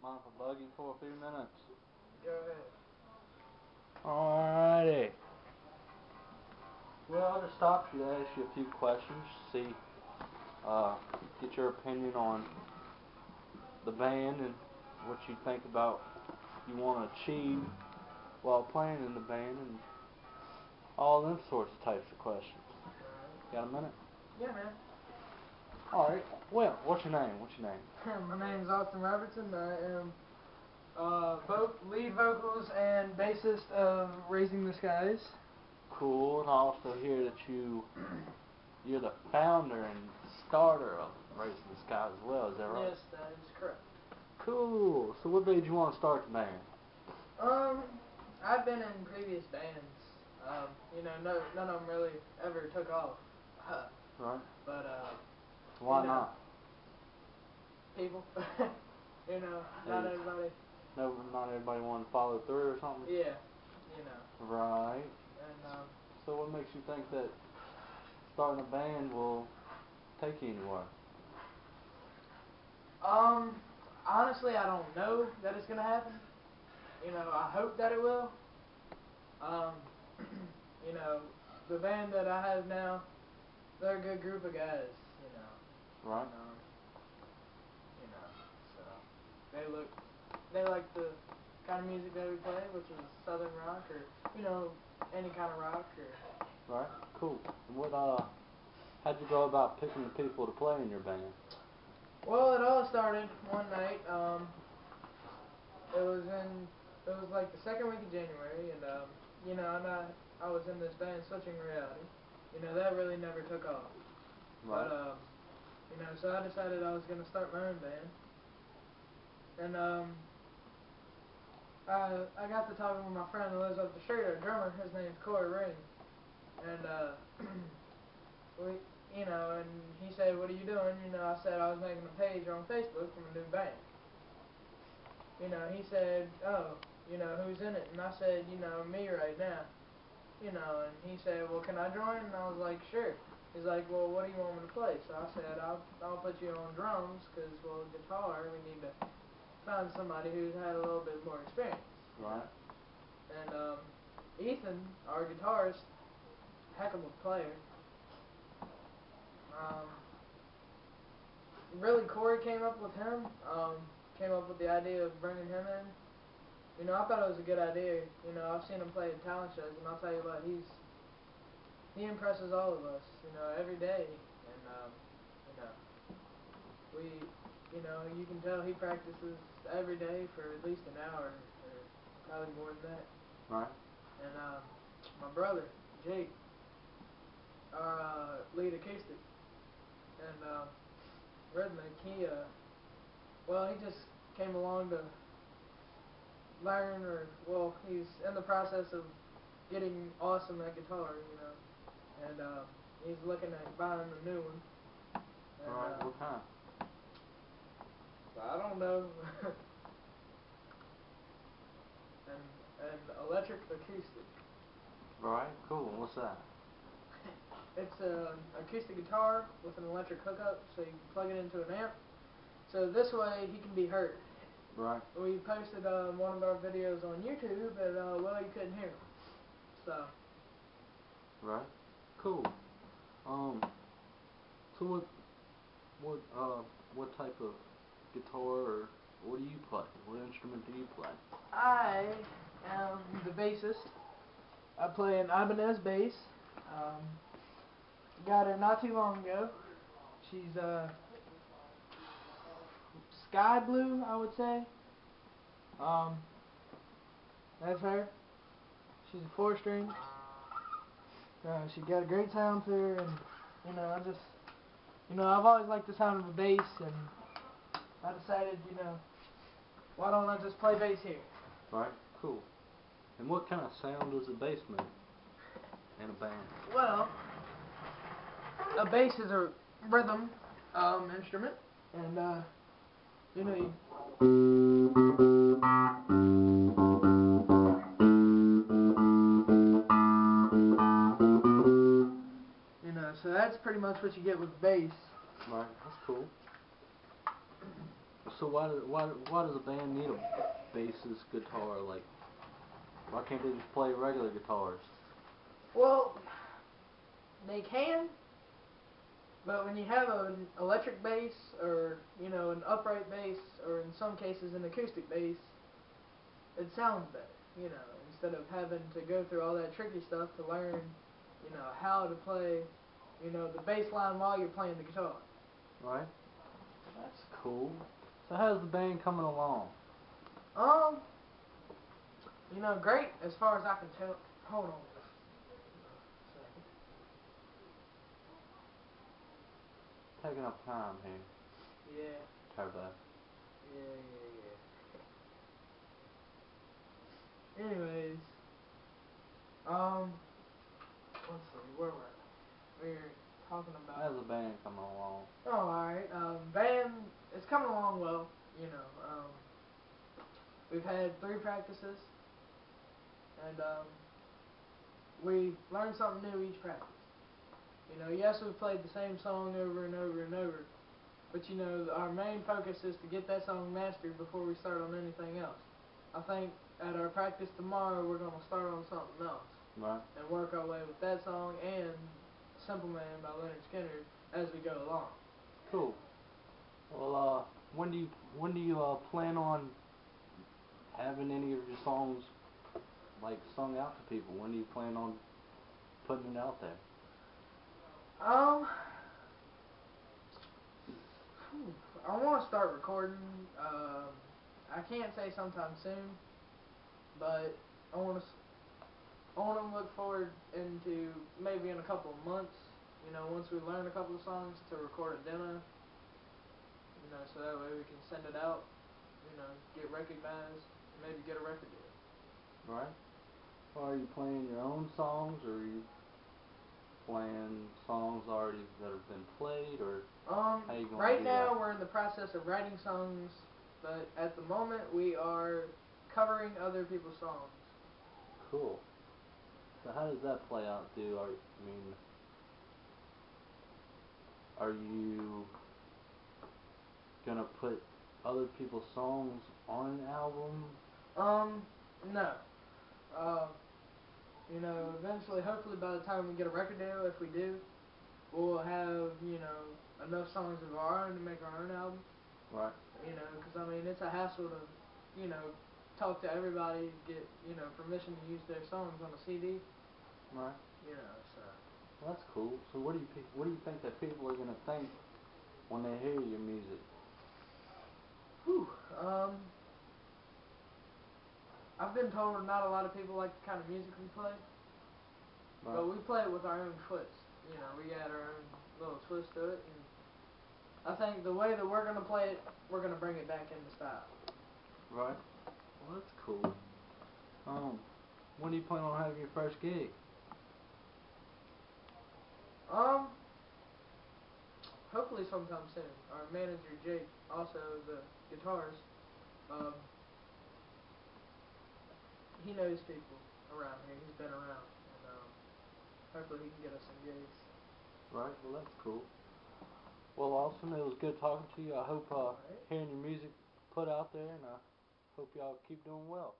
Mind if I bug you for a few minutes? Go ahead. Alrighty. Well, I'll just stop you to ask you a few questions, see, get your opinion on the band and what you think about you want to achieve while playing in the band and all them sorts of types of questions. Got a minute? Yeah, man. Alright. Well, what's your name? My name's Austin Robertson. I am both lead vocals and bassist of Raising the Skies. Cool, and I also hear that you're the founder and starter of Raising the Skies as well, is that right? Yes, that is correct. Cool. So what made you want to start the band? I've been in previous bands. None of them really ever took off. Right. But, Why not? People. Not everybody. No, not everybody wanted to follow through or something? Yeah, Right. And, so what makes you think that starting a band will take you anywhere? Honestly, I don't know that it's going to happen. I hope that it will. The band that I have now, they're a good group of guys, Right. So they like the kind of music that we play, which is southern rock or, any kind of rock or. Right. Cool. And how'd you go about picking the people to play in your band? Well, it all started one night. It was like the second week of January, and I was in this band, Switching Reality. That really never took off. Right. But so I decided I was gonna start my own band, and I got to talking with my friend who lives up the street, our drummer. His name's Corey Ring, and and he said, "What are you doing?" I said I was making a page on Facebook from a new band. He said, "Oh, who's in it?" And I said, "Me right now." And he said, "Well, can I join?" And I was like, "Sure." He's like, "Well, what do you want me to play?" So I said, I'll put you on drums, because, well, guitar, we need to find somebody who's had a little bit more experience. Right. And Ethan, our guitarist, heck of a player. Really, Corey came up with him, came up with the idea of bringing him in. I thought it was a good idea. I've seen him play at talent shows, and I'll tell you what, he impresses all of us, every day. And, you can tell he practices every day for at least an hour, or probably more than that. Right. And, my brother, Jake, our lead acoustic, and, rhythmic, he just came along to learn, he's in the process of getting awesome at guitar, and he's looking at buying a new one. And, Alright, what kind? I don't know. and electric acoustic. Right, cool. What's that? It's an acoustic guitar with an electric hookup, so you can plug it into an amp. So this way he can be heard. Right. We posted one of our videos on YouTube, but you couldn't hear him. So. Right. Cool. So what type of guitar or what do you play? What instrument do you play? I am the bassist. I play an Ibanez bass. Got her not too long ago. She's sky blue, I would say. That's her. She's a 4-string. She got a great sound to her, and I've always liked the sound of a bass, and I decided, why don't I just play bass here? Right, cool. And what kind of sound does a bass make in a band? Well, a bass is a rhythm instrument, and so that's pretty much what you get with bass. Right, that's cool. So why does a band need a bassist guitar? Like, why can't they just play regular guitars? Well, they can, but when you have an electric bass or, you know, an upright bass or in some cases an acoustic bass, it sounds better, you know, instead of having to go through all that tricky stuff to learn, you know, how to play, you know, the bass line while you're playing the guitar. Right? That's cool. So how's the band coming along? Um, you know, great as far as I can tell. Hold on just a second. Taking up time here. Yeah, Turbo. yeah. Anyways, let's see, where were we? We're talking about. How's the band coming along? Oh, alright. Band, it's coming along well, you know. We've had 3 practices, and, we learned something new each practice. You know, yes, we've played the same song over and over and over, but, you know, our main focus is to get that song mastered before we start on anything else. I think at our practice tomorrow, we're going to start on something else. Right. And work our way with that song and Simple Man by Leonard Skinner as we go along. Cool. Well, when do you plan on having any of your songs like sung out to people? When do you plan on putting it out there? I want to start recording. I can't say sometime soon, but I want to look forward into maybe in a couple of months. You know, once we learn a couple of songs, to record a demo. You know, so that way we can send it out. You know, get recognized, and maybe get a record deal. Right. Well, are you playing your own songs, or are you playing songs already that have been played, or how you gonna right do now that? we're in the process of writing songs, but at the moment we are covering other people's songs. Cool. So how does that play out, dude? Are you gonna put other people's songs on an album? No. You know, eventually, hopefully by the time we get a record deal, if we do, we'll have, you know, enough songs of our own to make our own album. Right. You know, because, I mean, it's a hassle to, you know, talk to everybody, get, you know, permission to use their songs on a CD. Right. You know, so. Well, that's cool. So what do you think that people are gonna think when they hear your music? Whew. I've been told not a lot of people like the kind of music we play. Right. But we play it with our own twists. You know, we add our own little twist to it. And I think the way that we're going to play it, we're going to bring it back into style. Right. Well, that's cool. When do you plan on having your first gig? Hopefully sometime soon. Our manager, Jake, also the guitarist, he knows people around here. He's been around. And hopefully he can get us some gigs. Right. Well, that's cool. Well, Austin, it was good talking to you. I hope hearing your music put out there, and I hope y'all keep doing well.